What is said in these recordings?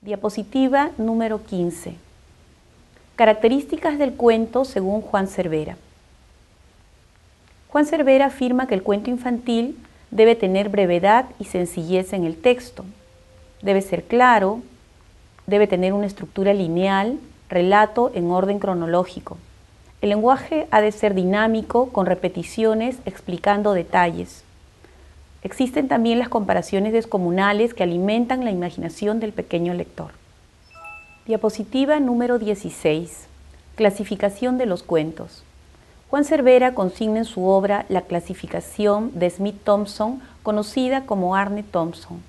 Diapositiva número 15. Características del cuento según Juan Cervera. Juan Cervera afirma que el cuento infantil debe tener brevedad y sencillez en el texto. Debe ser claro, debe tener una estructura lineal, relato en orden cronológico. El lenguaje ha de ser dinámico, con repeticiones, explicando detalles. Existen también las comparaciones descomunales que alimentan la imaginación del pequeño lector. Diapositiva número 16. Clasificación de los cuentos. Juan Cervera consigna en su obra la clasificación de Smith-Thompson, conocida como Arnett-Thompson.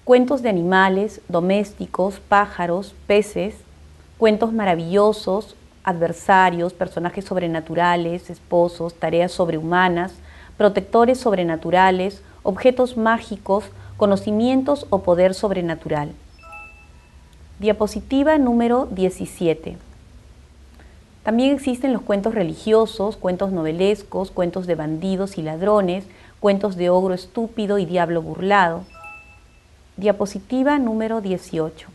Cuentos de animales, domésticos, pájaros, peces, cuentos maravillosos, adversarios, personajes sobrenaturales, esposos, tareas sobrehumanas, protectores sobrenaturales, objetos mágicos, conocimientos o poder sobrenatural. Diapositiva número 17. También existen los cuentos religiosos, cuentos novelescos, cuentos de bandidos y ladrones, cuentos de ogro estúpido y diablo burlado. Diapositiva número 18.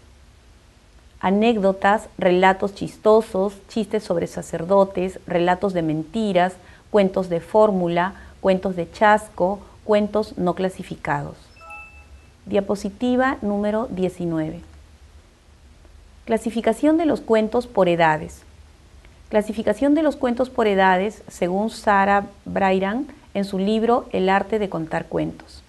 Anécdotas, relatos chistosos, chistes sobre sacerdotes, relatos de mentiras, cuentos de fórmula, cuentos de chasco, cuentos no clasificados. Diapositiva número 19. Clasificación de los cuentos por edades. Clasificación de los cuentos por edades según Sarah Brayran en su libro El arte de contar cuentos.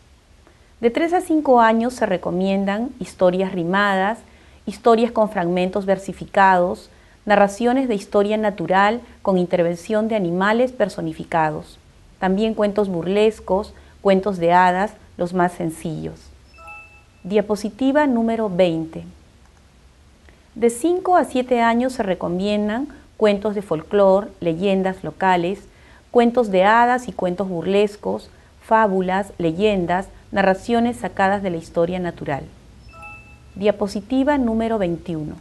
De 3 a 5 años se recomiendan historias rimadas, historias con fragmentos versificados, narraciones de historia natural con intervención de animales personificados. También cuentos burlescos, cuentos de hadas, los más sencillos. Diapositiva número 20. De 5 a 7 años se recomiendan cuentos de folclore, leyendas locales, cuentos de hadas y cuentos burlescos, fábulas, leyendas, narraciones sacadas de la historia natural. Diapositiva número 21.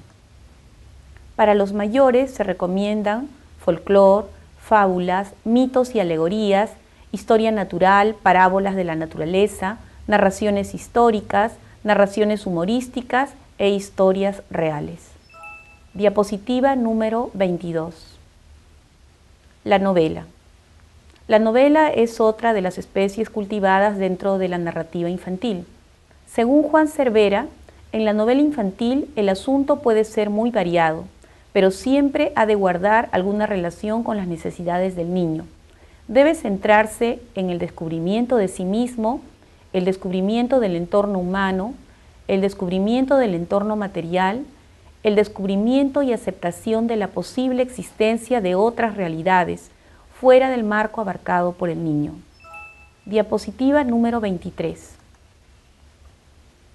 Para los mayores se recomiendan folclore, fábulas, mitos y alegorías, historia natural, parábolas de la naturaleza, narraciones históricas, narraciones humorísticas e historias reales. Diapositiva número 22. La novela. La novela es otra de las especies cultivadas dentro de la narrativa infantil. Según Juan Cervera, en la novela infantil el asunto puede ser muy variado, pero siempre ha de guardar alguna relación con las necesidades del niño. Debe centrarse en el descubrimiento de sí mismo, el descubrimiento del entorno humano, el descubrimiento del entorno material, el descubrimiento y aceptación de la posible existencia de otras realidades fuera del marco abarcado por el niño. Diapositiva número 23.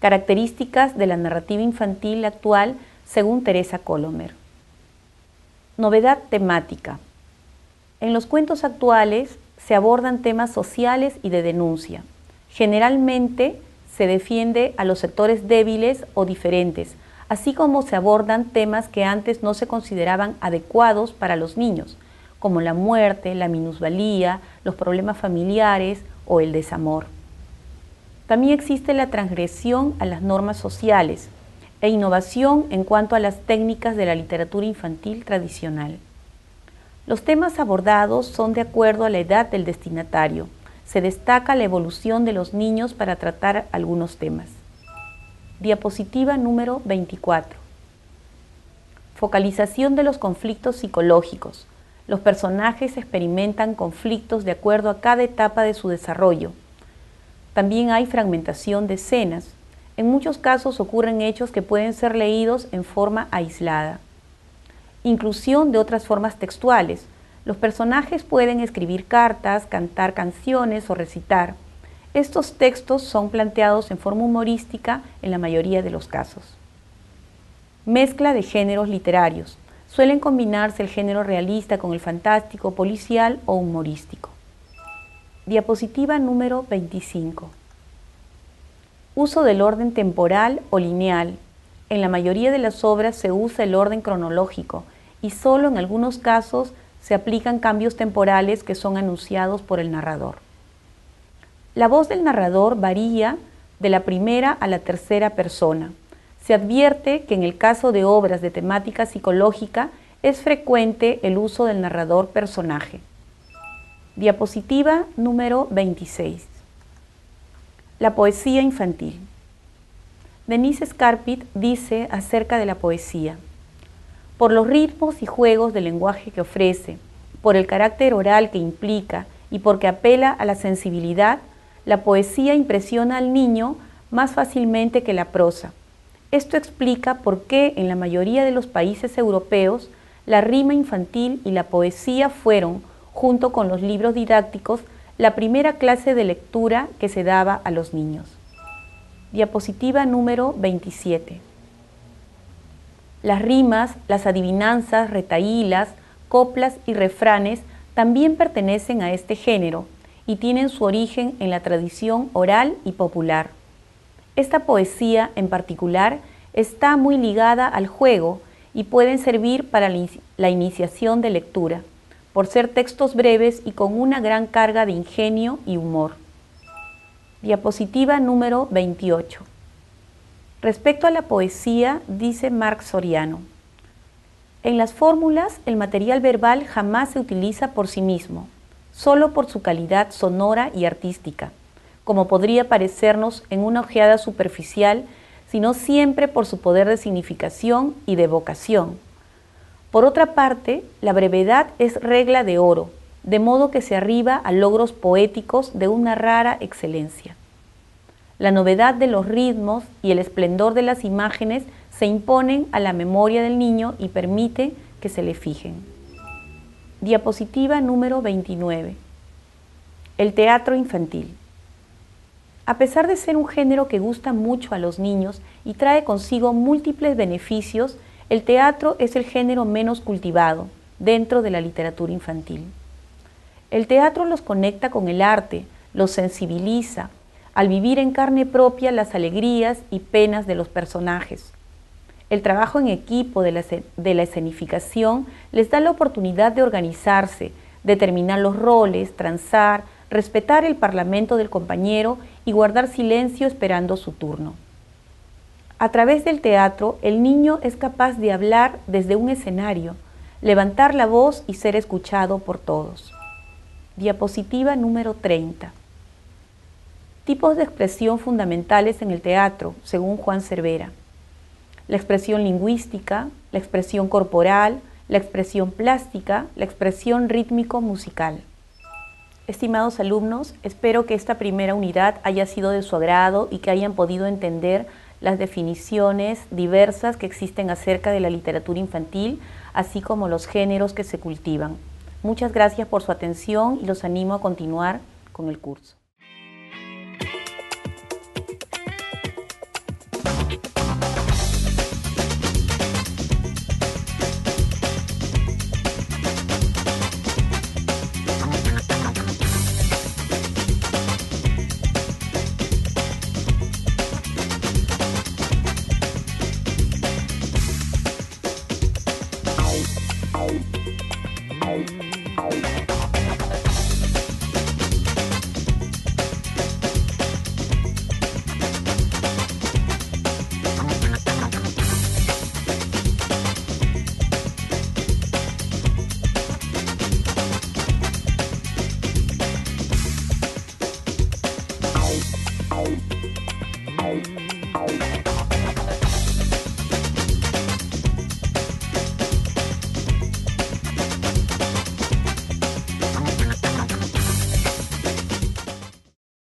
Características de la narrativa infantil actual según Teresa Colomer. Novedad temática. En los cuentos actuales se abordan temas sociales y de denuncia. Generalmente se defiende a los sectores débiles o diferentes, así como se abordan temas que antes no se consideraban adecuados para los niños, como la muerte, la minusvalía, los problemas familiares o el desamor. También existe la transgresión a las normas sociales e innovación en cuanto a las técnicas de la literatura infantil tradicional. Los temas abordados son de acuerdo a la edad del destinatario. Se destaca la evolución de los niños para tratar algunos temas. Diapositiva número 24. Focalización de los conflictos psicológicos. Los personajes experimentan conflictos de acuerdo a cada etapa de su desarrollo. También hay fragmentación de escenas. En muchos casos ocurren hechos que pueden ser leídos en forma aislada. Inclusión de otras formas textuales. Los personajes pueden escribir cartas, cantar canciones o recitar. Estos textos son planteados en forma humorística en la mayoría de los casos. Mezcla de géneros literarios. Suelen combinarse el género realista con el fantástico, policial o humorístico. Diapositiva número 25. Uso del orden temporal o lineal. En la mayoría de las obras se usa el orden cronológico y solo en algunos casos se aplican cambios temporales que son anunciados por el narrador. La voz del narrador varía de la primera a la tercera persona. Se advierte que en el caso de obras de temática psicológica es frecuente el uso del narrador personaje. Diapositiva número 26. La poesía infantil. Denise Scarpit dice acerca de la poesía: por los ritmos y juegos del lenguaje que ofrece, por el carácter oral que implica y porque apela a la sensibilidad, la poesía impresiona al niño más fácilmente que la prosa. Esto explica por qué en la mayoría de los países europeos la rima infantil y la poesía fueron, junto con los libros didácticos, la primera clase de lectura que se daba a los niños. Diapositiva número 27. Las rimas, las adivinanzas, retahílas, coplas y refranes también pertenecen a este género y tienen su origen en la tradición oral y popular. Esta poesía en particular está muy ligada al juego y pueden servir para la iniciación de lectura, por ser textos breves y con una gran carga de ingenio y humor. Diapositiva número 28. Respecto a la poesía, dice Marc Soriano: en las fórmulas, el material verbal jamás se utiliza por sí mismo, solo por su calidad sonora y artística, como podría parecernos en una ojeada superficial, sino siempre por su poder de significación y de evocación. Por otra parte, la brevedad es regla de oro, de modo que se arriba a logros poéticos de una rara excelencia. La novedad de los ritmos y el esplendor de las imágenes se imponen a la memoria del niño y permite que se le fijen. Diapositiva número 29. El teatro infantil. A pesar de ser un género que gusta mucho a los niños y trae consigo múltiples beneficios, el teatro es el género menos cultivado dentro de la literatura infantil. El teatro los conecta con el arte, los sensibiliza, al vivir en carne propia las alegrías y penas de los personajes. El trabajo en equipo de la escenificación les da la oportunidad de organizarse, determinar los roles, transar, respetar el parlamento del compañero y guardar silencio esperando su turno. A través del teatro, el niño es capaz de hablar desde un escenario, levantar la voz y ser escuchado por todos. Diapositiva número 30. Tipos de expresión fundamentales en el teatro, según Juan Cervera: la expresión lingüística, la expresión corporal, la expresión plástica, la expresión rítmico-musical. Estimados alumnos, espero que esta primera unidad haya sido de su agrado y que hayan podido entender las definiciones diversas que existen acerca de la literatura infantil, así como los géneros que se cultivan. Muchas gracias por su atención y los animo a continuar con el curso.